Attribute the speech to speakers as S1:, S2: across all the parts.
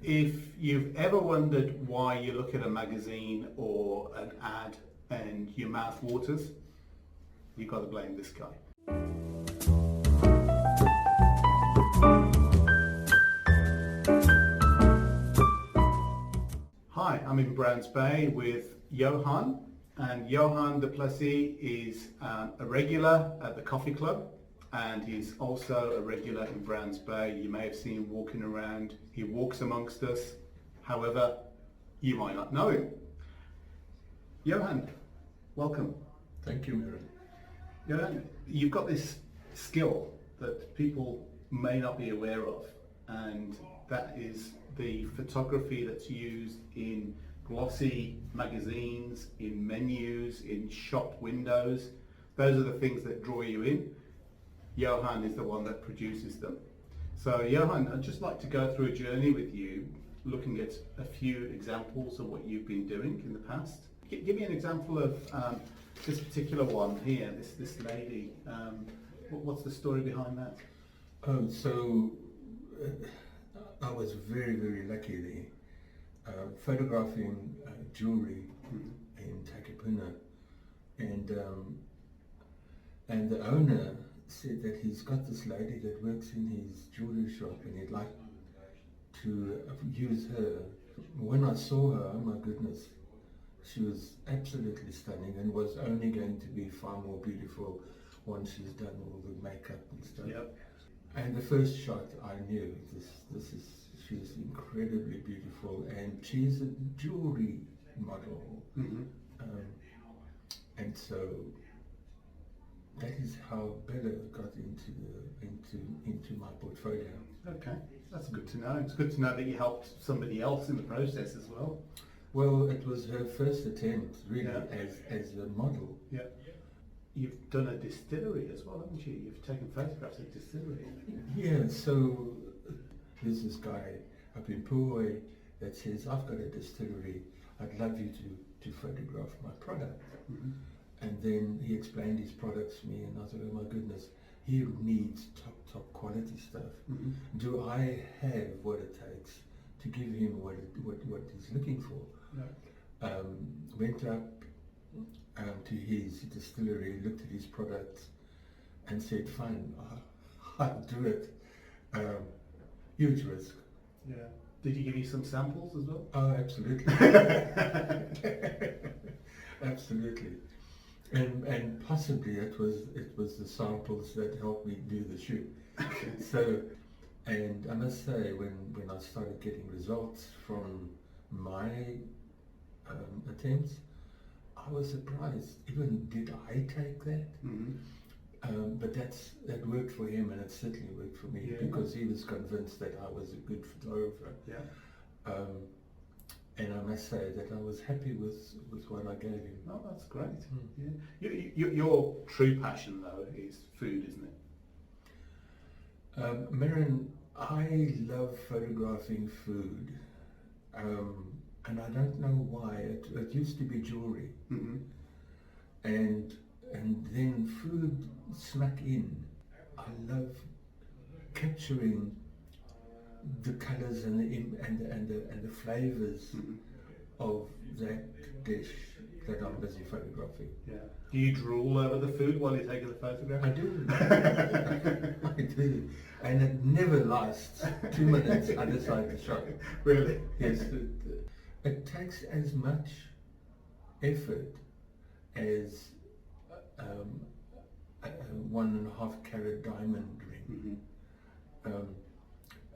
S1: If you've ever wondered why you look at a magazine or an ad and your mouth waters, you've got to blame this guy. Hi, I'm in Browns Bay with Johann, and Johann de Plessis is a regular at the coffee club, and he's also a regular in Browns Bay. You may have seen him walking around. He walks amongst us. However, you might not know him. Johann, welcome.
S2: Thank you, Maren.
S1: Johann, you've got this skill that people may not be aware of, and that is the photography that's used in glossy magazines, in menus, in shop windows. Those are the things that draw you in. Johann is the one that produces them. So Johann, I'd just like to go through a journey with you, looking at a few examples of what you've been doing in the past. Give me an example of this particular one here, this lady. What's the story behind that?
S2: Oh, so I was very, very lucky there, photographing jewelry in Takapuna, and the owner said that he's got this lady that works in his jewelry shop and he'd like to use her. When I saw her, oh my goodness, she was absolutely stunning and was only going to be far more beautiful once she's done all the makeup and stuff.
S1: Yep.
S2: And the first shot I knew, she's incredibly beautiful, and she's a jewelry model. And so that is how Bella got into my portfolio.
S1: Okay, that's good to know. It's good to know that you helped somebody else in the process as well.
S2: Well, it was her first attempt, really, as a model.
S1: Yeah. You've done a distillery as well, haven't you? You've taken photographs of distillery.
S2: Yeah, so there's this guy up in Puhoi that says, I've got a distillery, I'd love you to photograph my product. And then he explained his products to me, and I thought, oh my goodness, he needs top quality stuff. Do I have what it takes to give him what he's looking for?
S1: Yeah.
S2: Went up to his distillery, looked at his products, and said, fine, I'll do it. Huge risk.
S1: Yeah. Did he give you some samples as well?
S2: Oh, absolutely. Absolutely. And possibly it was the samples that helped me do the shoot. So, and I must say, when I started getting results from my attempts, I was surprised. Even did I take that? But that worked for him, and it certainly worked for me, because he was convinced that I was a good photographer.
S1: Yeah.
S2: And I must say that I was happy with what I gave him.
S1: Oh, that's great. Yeah. Your true passion, though, is food, isn't it?
S2: Maren, I love photographing food, and I don't know why. It used to be jewelry, and then food snuck in. I love capturing the colours and the flavours of that dish that I'm busy photographing.
S1: Yeah. Do you drool over the food while you're taking the photograph?
S2: I do. I do. And it never lasts 2 minutes. I decide to shot.
S1: Really?
S2: Yes. It takes as much effort as a 1.5 carat diamond ring.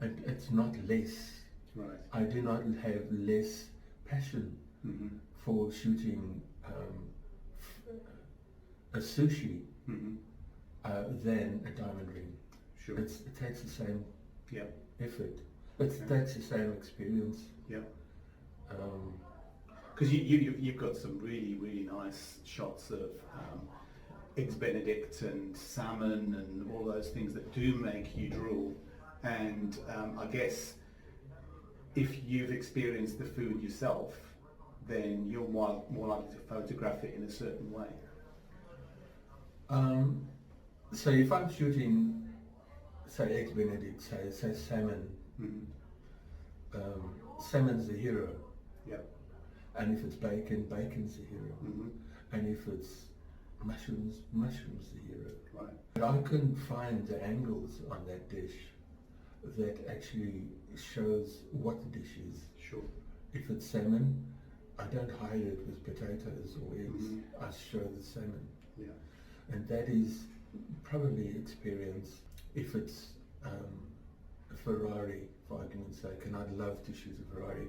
S2: It's not less.
S1: Right.
S2: I do not have less passion for shooting a sushi than a diamond ring.
S1: Sure.
S2: It takes the same effort. It
S1: Okay.
S2: takes the same experience.
S1: Yeah. Because you've got some really, really nice shots of eggs Benedict and salmon and all those things that do make you drool. And I guess if you've experienced the food yourself, then you're more likely to photograph it in a certain way.
S2: So if I'm shooting, say eggs Benedict, say salmon, salmon's the hero.
S1: Yep.
S2: And if it's bacon, bacon's the hero.
S1: Mm-hmm.
S2: And if it's mushrooms, mushrooms the hero.
S1: Right.
S2: But I couldn't find the angles on that dish that actually shows what the dish is.
S1: Sure.
S2: If it's salmon, I don't hide it with potatoes or eggs.
S1: Mm-hmm.
S2: I show the salmon.
S1: Yeah.
S2: And that is probably experience. If it's a Ferrari, for argument's sake, and I'd love to shoot a Ferrari,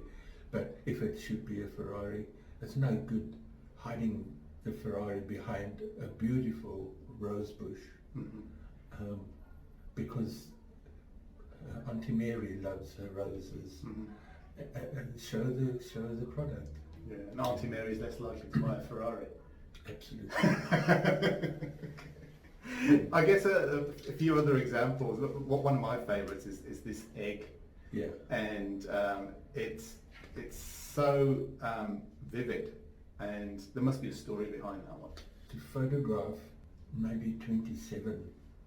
S2: but if it should be a Ferrari, it's no good hiding the Ferrari behind a beautiful rose bush,
S1: Mm-hmm.
S2: because Auntie Mary loves her roses.
S1: Mm-hmm.
S2: And show the product.
S1: Yeah. And Auntie Mary's less likely to buy a Ferrari.
S2: Absolutely.
S1: I guess a few other examples. One of my favourites is this egg.
S2: Yeah.
S1: And it's so vivid, and there must be a story behind that one.
S2: To photograph maybe 27,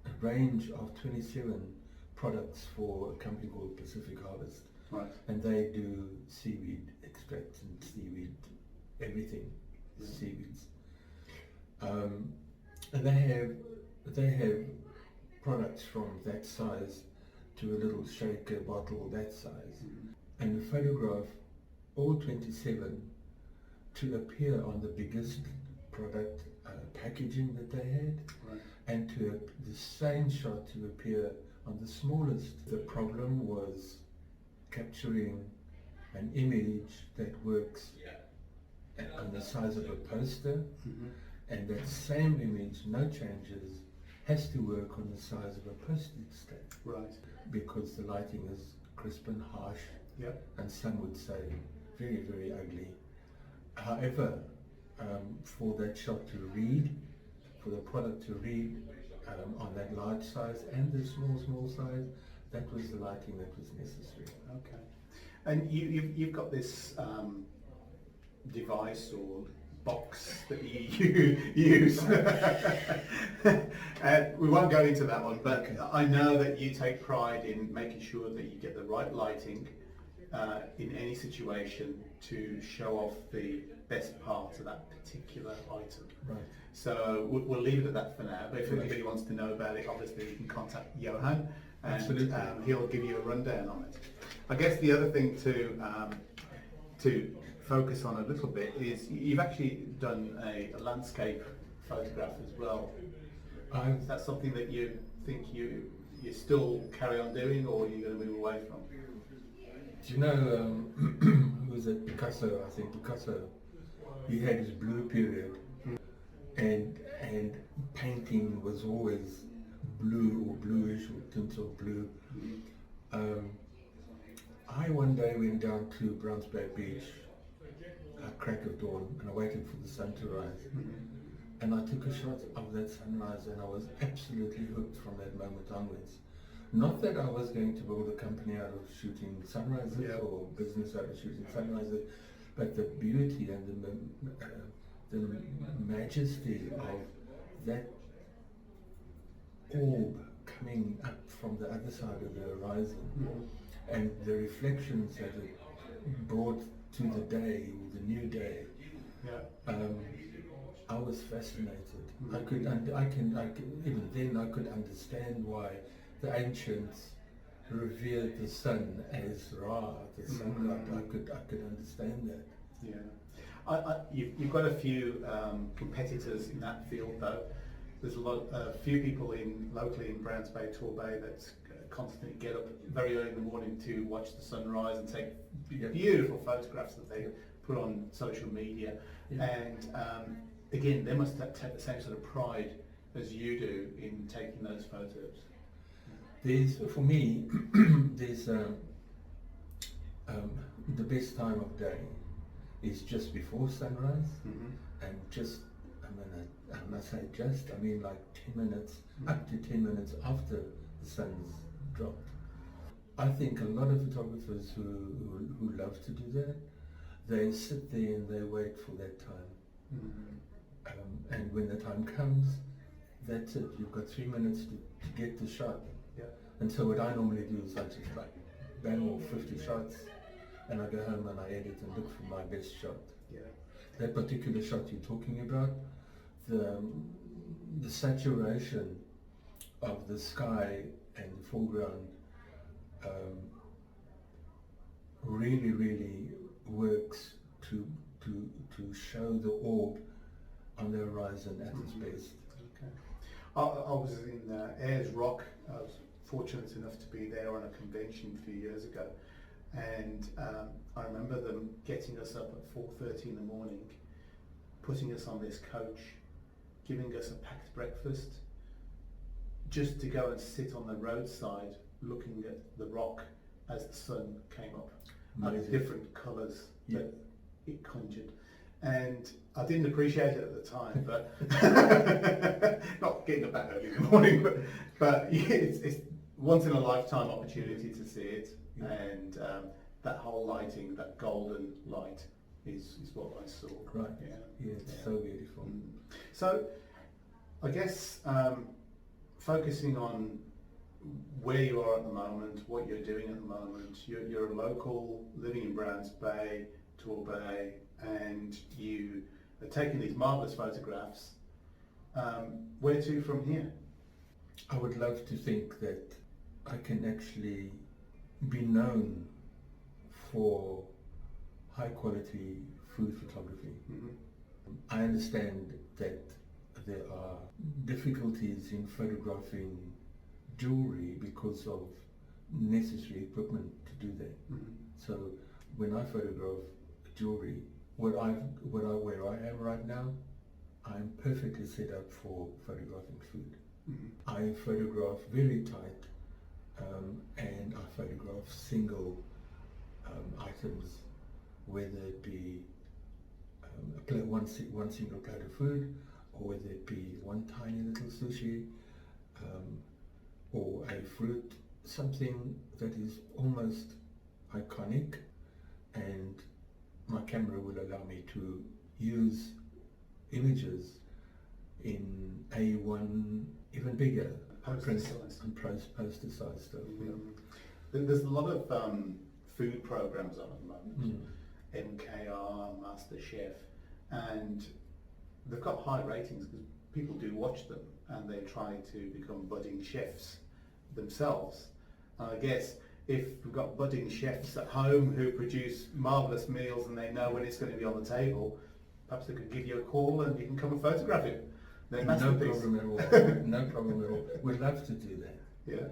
S2: a range of 27 products for a company called Pacific Harvest.
S1: Right.
S2: And they do seaweed extracts and seaweed everything,
S1: Yeah.
S2: seaweeds. And they have products from that size to a little shaker bottle that size.
S1: Mm-hmm.
S2: And we photograph all 27 to appear on the biggest product packaging that they had,
S1: Right.
S2: and to the same shot to appear on the smallest. The problem was capturing an image that works on the size of a poster,
S1: Mm-hmm.
S2: and that same image, no changes, has to work on the size of a postage stamp,
S1: Right.
S2: because the lighting is crisp and harsh,
S1: Yep.
S2: and some would say very, very ugly. However, for that shot to read, for the product to read on that large size and the small size, that was the lighting that was necessary.
S1: Okay. And you've got this device or box that you use. And we won't go into that one, but
S2: Okay.
S1: I know that you take pride in making sure that you get the right lighting in any situation to show off the best part of that particular item.
S2: Right.
S1: So we'll leave it at that for now, but if
S2: Right.
S1: anybody wants to know about it, obviously you can contact Johann, and
S2: Absolutely.
S1: he'll give you a rundown on it. I guess the other thing to focus on a little bit is you've actually done a landscape photograph as well. Is that something that you think you still carry on doing, or you're going to move away from?
S2: Do you know, who was it, Picasso, I think, Picasso, he had his blue period, and painting was always blue or bluish or tints of blue. I one day went down to Browns Bay Beach at crack of dawn, and I waited for the sun to rise. And I took a shot of that sunrise, and I was absolutely hooked from that moment onwards. Not that I was going to build a company out of shooting sunrises,
S1: Yeah.
S2: or business out of shooting sunrises, but the beauty and the majesty of that orb coming up from the other side of the horizon, and the reflections that it brought to the day, the new day.
S1: Yeah.
S2: I was fascinated. I could even then I could understand why the ancients revered the sun as Ra, the sun god. I could understand that.
S1: Yeah. You've got a few competitors in that field, though. There's a few people locally in Browns Bay, Torbay, that constantly get up very early in the morning to watch the sunrise and take beautiful photographs that they put on social media.
S2: Yeah.
S1: And again, they must take the same sort of pride as you do in taking those photos.
S2: There's, for me, there's the best time of day is just before sunrise, and just, I must say just, I mean like 10 minutes, up to 10 minutes after the sun's dropped. I think a lot of photographers who love to do that, they sit there and they wait for that time. And when the time comes, that's it. You've got 3 minutes to get the shot.
S1: Yeah.
S2: And so what I normally do is I just like bang off 50 shots, and I go home and I edit and look for my best shot.
S1: Yeah.
S2: That particular shot you're talking about, the saturation of the sky and the foreground really works to show the orb on the horizon at its best.
S1: Okay. I was in Ayers Rock. I was fortunate enough to be there on a convention a few years ago, and I remember them getting us up at 4:30 in the morning, putting us on this coach, giving us a packed breakfast, just to go and sit on the roadside looking at the rock as the sun came up, and the different colours that it conjured. And I didn't appreciate it at the time, but not getting up that early in the morning, but it's once in a lifetime opportunity to see it, and that whole lighting, that golden light, is what I saw.
S2: Right. Yeah, it's so beautiful.
S1: So, I guess focusing on where you are at the moment, what you're doing at the moment, you're a local living in Browns Bay, Torbay, and you are taking these marvellous photographs. Where to from here?
S2: I would love to think that I can actually be known for high quality food photography. I understand that there are difficulties in photographing jewelry because of necessary equipment to do that. So when I photograph jewelry, where I am right now, I'm perfectly set up for photographing food. I photograph very tight, and I photograph single items, whether it be one single plate of food, or whether it be one tiny little sushi, or a fruit, something that is almost iconic, and my camera will allow me to use images in A1, even bigger,
S1: Poster size.
S2: and poster size stuff.
S1: There's a lot of food programs on at the moment, MKR, MasterChef, and they've got high ratings because people do watch them and they try to become budding chefs themselves. And I guess if we've got budding chefs at home who produce marvellous meals and they know when it's going to be on the table, perhaps they could give you a call and you can come and photograph it.
S2: No problem at all. No problem at all. We'd love to do that.
S1: Yeah.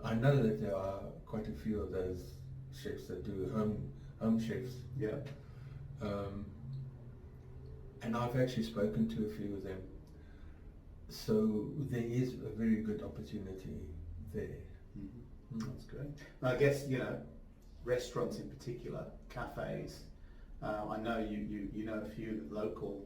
S2: I know that there are quite a few of those chefs that do home chefs.
S1: Yeah.
S2: And I've actually spoken to a few of them. So there is a very good opportunity there.
S1: That's great. And I guess, restaurants in particular, cafes, I know you know a few local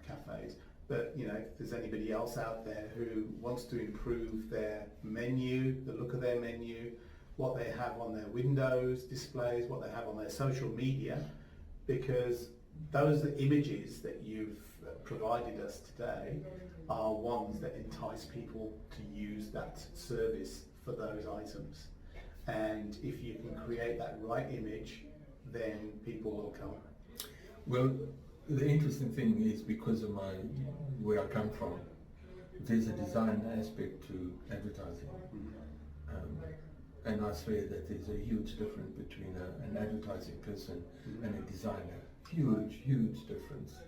S1: cafes, but if there's anybody else out there who wants to improve their menu, the look of their menu, what they have on their windows displays, what they have on their social media, because those images that you've provided us today are ones that entice people to use that service for those items. And if you can create that right image, then people will come.
S2: Well, the interesting thing is, because of where I come from, there's a design aspect to advertising. And I swear that there's a huge difference between an advertising person and a designer. Huge difference.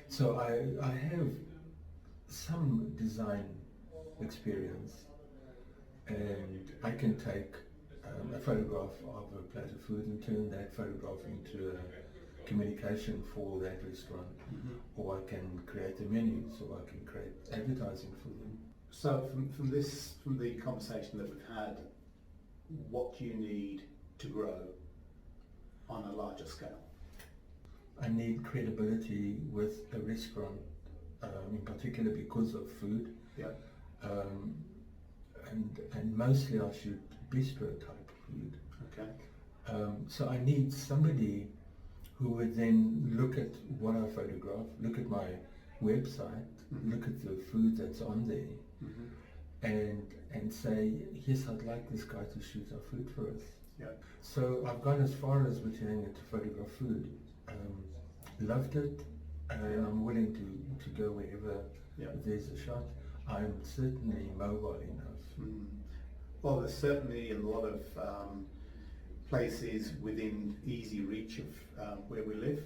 S2: So I have some design experience, and I can take a photograph of a plate of food and turn that photograph into a communication for that restaurant, or I can create a menu, so I can create advertising for them.
S1: So from the conversation that we've had, what do you need to grow on a larger scale?
S2: I need credibility with a restaurant, in particular because of food.
S1: Yeah.
S2: And mostly I shoot bistro type food.
S1: Okay.
S2: So I need somebody who would then look at what I photograph, look at my website, look at the food that's on there, and say, yes, I'd like this guy to shoot our food for us.
S1: Yeah.
S2: So I've gone as far as Botswana to photograph food. Loved it, and I'm willing to go wherever there's a shot. I'm certainly mobile enough.
S1: Mm. Well, there's certainly a lot of places within easy reach of where we live,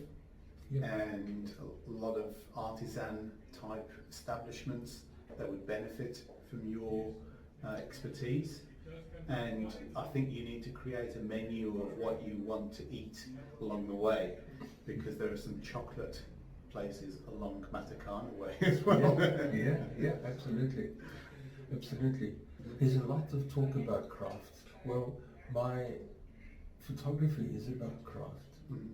S1: and a lot of artisan type establishments that would benefit from your expertise. And I think you need to create a menu of what you want to eat along the way, because there are some chocolate places along Matakana way as well.
S2: Yeah, absolutely. There's a lot of talk about craft. Well, my photography is about craft.
S1: Mm.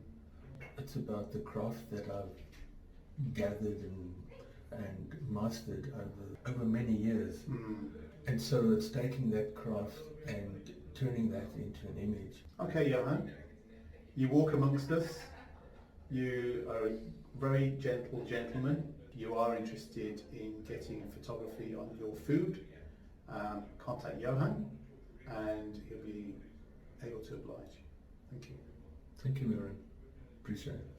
S2: It's about the craft that I've gathered and mastered over many years.
S1: Mm.
S2: And so it's taking that craft and turning that into an image.
S1: Okay, Johann, you walk amongst us. You are a very gentle gentleman. You are interested in getting photography on your food. Contact Johann and he'll be able to oblige. Thank you.
S2: Thank you, Miriam. Appreciate it.